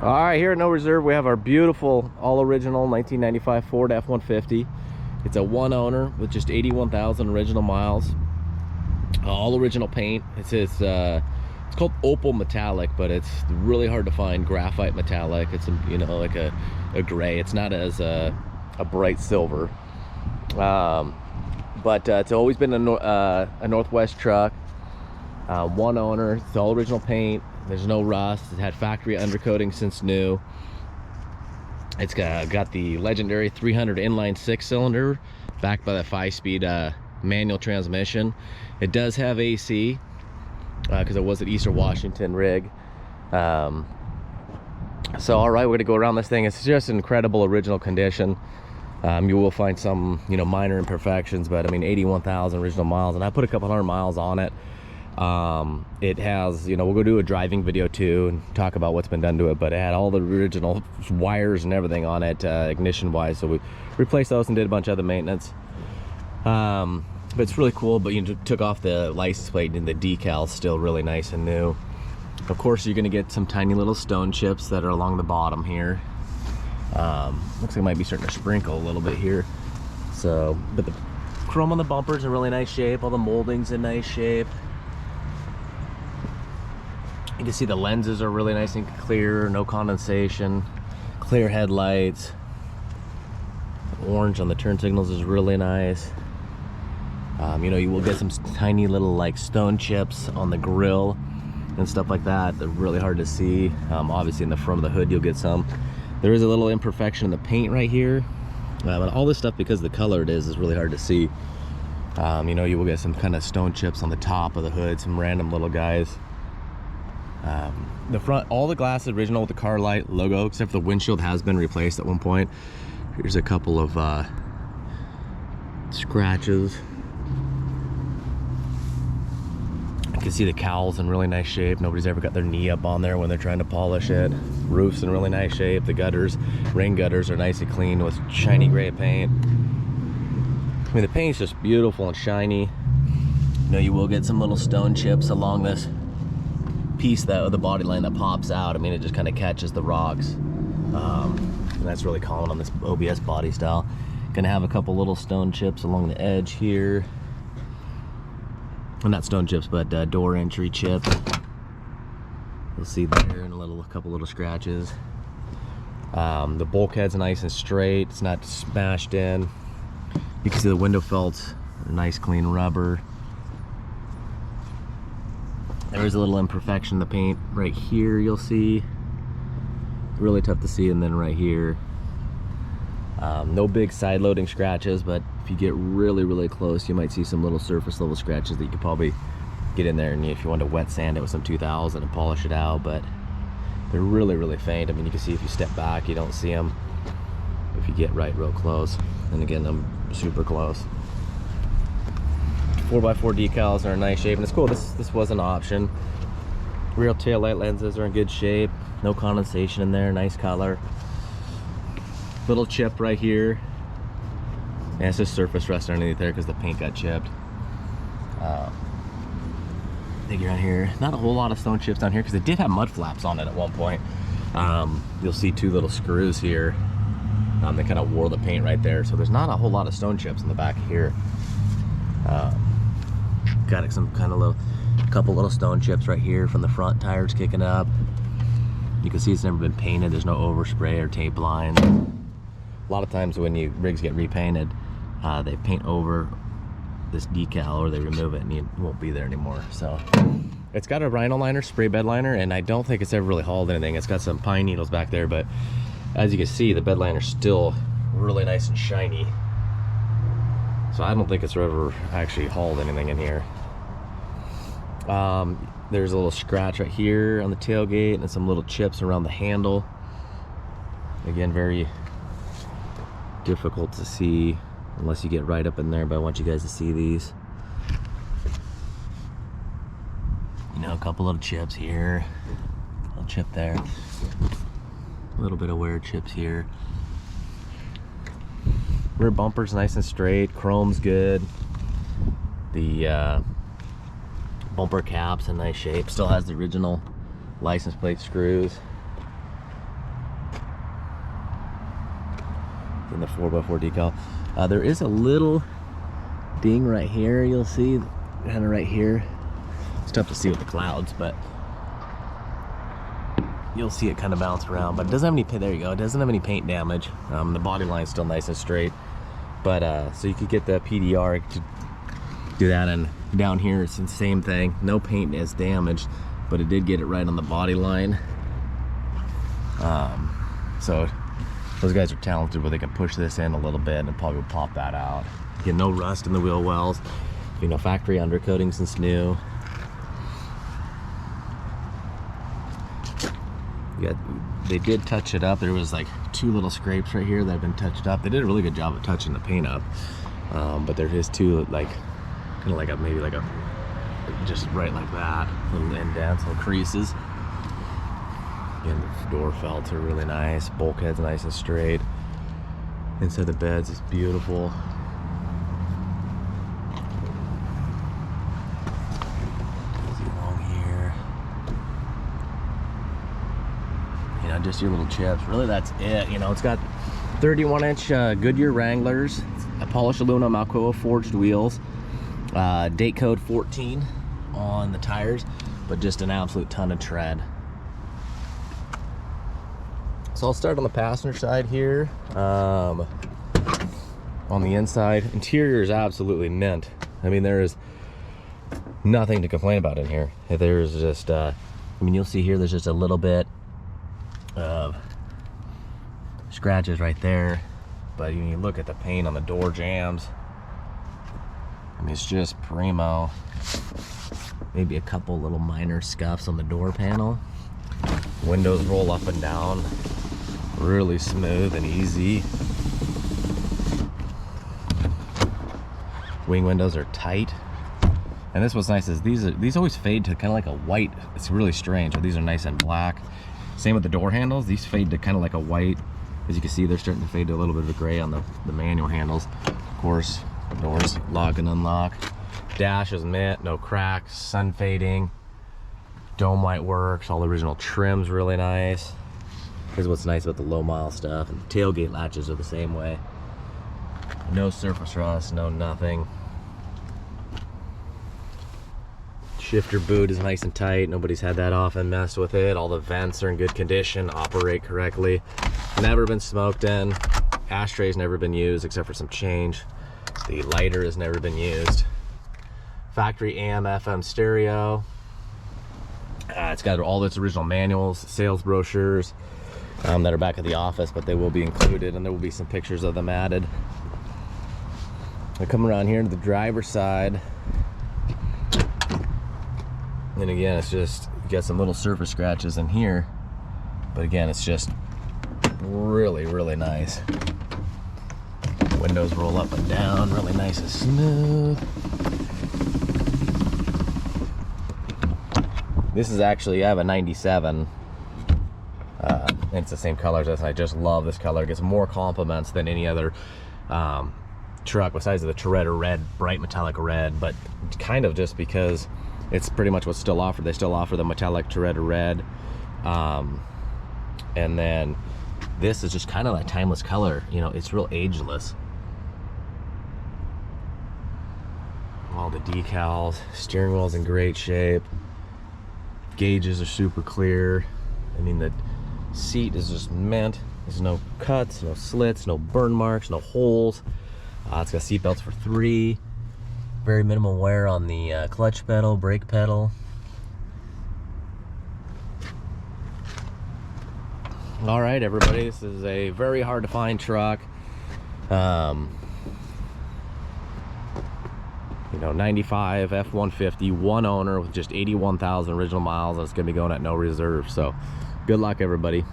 All right, here at No Reserve, we have our beautiful, all-original 1995 Ford F-150. It's a one owner with just 81,000 original miles. All original paint. It's called opal metallic, but it's really hard to find graphite metallic. It's like a gray. It's not as a bright silver. But it's always been a Northwest truck. One owner. It's all original paint. There's no rust. It's had factory undercoating since new. It's got the legendary 300 inline 6-cylinder backed by the 5-speed manual transmission. It does have AC because it was an Eastern Washington rig. So all right, we're gonna go around this thing. It's just incredible original condition. You will find some minor imperfections, but I mean 81,000 original miles, and I put a couple hundred miles on it. It has, we'll go do a driving video too and talk about what's been done to it, but it had all the original wires and everything on it, ignition wise, so we replaced those and did a bunch of other maintenance. But it's really cool. But you took off the license plate and the decal's still really nice and new. Of course, you're going to get some tiny little stone chips that are along the bottom here. Looks like it might be starting to sprinkle a little bit here. So, but the chrome on the bumper's in really nice shape. All the molding's in nice shape. You can see the lenses are really nice and clear, no condensation, clear headlights. Orange on the turn signals is really nice. You will get some tiny little like stone chips on the grill and stuff like that. They're really hard to see. Obviously in the front of the hood you'll get some. There is a little imperfection in the paint right here. But all this stuff, because of the color it is really hard to see. You will get some kind of stone chips on the top of the hood, some random little guys. The front, all the glass is original with the car light logo, except for the windshield has been replaced at one point. Here's a couple of scratches. You can see the cowl's in really nice shape. Nobody's ever got their knee up on there when they're trying to polish it. Roof's in really nice shape. The gutters, rain gutters, are nice and clean with shiny gray paint. I mean, the paint's just beautiful and shiny. You will get some little stone chips along this piece of the body line that pops out. I mean, it just kind of catches the rocks. And that's really common on this OBS body style. Gonna have a couple little stone chips along the edge here. Well, not stone chips, but door entry chip. You'll see there, and a couple little scratches. The bulkhead's nice and straight. It's not smashed in. You can see the window felts, nice clean rubber. There's a little imperfection in the paint right here, you'll see. Really tough to see, and then right here. No big side loading scratches, but if you get really close, you might see some little surface level scratches that you could probably get in there, and if you want to wet sand it with some 2000 and polish it out, but they're really faint. I mean, you can see if you step back, you don't see them. If you get real close, and again, I'm super close. 4x4 decals are in nice shape, and it's cool. This was an option. Rear tail light lenses are in good shape. No condensation in there. Nice color. Little chip right here. And it's just surface rust underneath there because the paint got chipped. Figure on here, not a whole lot of stone chips down here because it did have mud flaps on it at one point. You'll see two little screws here. They kind of wore the paint right there, so there's not a whole lot of stone chips in the back here. Got some kind of couple little stone chips right here from the front tires kicking up. You can see it's never been painted. There's no overspray or tape lines. A lot of times when rigs get repainted, they paint over this decal or they remove it and it won't be there anymore. So it's got a rhino liner, spray bed liner, and I don't think it's ever really hauled anything. It's got some pine needles back there, but as you can see, the bed liner's still really nice and shiny. So I don't think it's ever actually hauled anything in here. There's a little scratch right here on the tailgate and some little chips around the handle. Again, very difficult to see unless you get right up in there, but I want you guys to see these. A couple little chips here, a little chip there, a little bit of wear chips here. Rear bumper's nice and straight, chrome's good. The bumper cap's in nice shape, still has the original license plate screws. in the 4x4 decal. There is a little ding right here, you'll see, kind of right here. It's tough to see with the clouds, but you'll see it kind of bounce around. But it doesn't have any, there you go, it doesn't have any paint damage. The body line's still nice and straight. But so you could get the PDR to do that, and down here it's the same thing. No paint is damaged, but it did get it right on the body line. So those guys are talented where they can push this in a little bit and probably will pop that out. Again, no rust in the wheel wells. You know, factory undercoating since new. They did touch it up. There was like 2 little scrapes right here that have been touched up. They did a really good job of touching the paint up. But there is 2 like, kind of like a, maybe like a, just right like that, little indents, little creases. Again, the door felts are really nice. Bulkhead's nice and straight. Inside the beds is beautiful. See along here. You know, just your little chips. Really, that's it. You know, it's got 31-inch Goodyear Wranglers, polished aluminum Alcoa forged wheels, date code 14 on the tires, but just an absolute ton of tread. So I'll start on the passenger side here. On the inside, interior is absolutely mint. I mean, there is nothing to complain about in here. There's just, I mean, you'll see here, there's just a little bit of scratches right there. But when you look at the paint on the door jambs, I mean, it's just primo. Maybe a couple little minor scuffs on the door panel. Windows roll up and down. Really smooth and easy. Wing windows are tight. And this what's nice is these always fade to kind of like a white. It's really strange, but these are nice and black. Same with the door handles. These fade to kind of like a white. As you can see, they're starting to fade to a little bit of a gray on the manual handles. Of course, doors lock and unlock. Dash is mint, no cracks, sun fading. Dome light works, all the original trim's really nice. Here's what's nice about the low mile stuff. And the tailgate latches are the same way. No surface rust, no nothing. Shifter boot is nice and tight. Nobody's had that off and messed with it. All the vents are in good condition, operate correctly. Never been smoked in. Ashtray's never been used except for some change. The lighter has never been used. Factory AM FM stereo. It's got all its original manuals, sales brochures that are back at the office, but they will be included, and there will be some pictures of them added. I come around here to the driver's side, and again, it's just, you got some little surface scratches in here, but again, it's just really, really nice. Windows roll up and down, really nice and smooth. This is actually, I have a 97, and it's the same color as this, and I just love this color. It gets more compliments than any other truck besides the Toretto red, bright metallic red, but kind of just because it's pretty much what's still offered. They still offer the metallic Toretto red, and then this is just kind of that timeless color. You know, it's real ageless. All the decals, steering wheel's in great shape. Gauges are super clear. I mean, the seat is just mint. There's no cuts, no slits, no burn marks, no holes. It's got seat belts for 3. Very minimal wear on the clutch pedal, brake pedal. All right, everybody, this is a very hard to find truck. You know, 95 F-150, 1 owner with just 81,000 original miles, and it's gonna be going at no reserve. So good luck, everybody.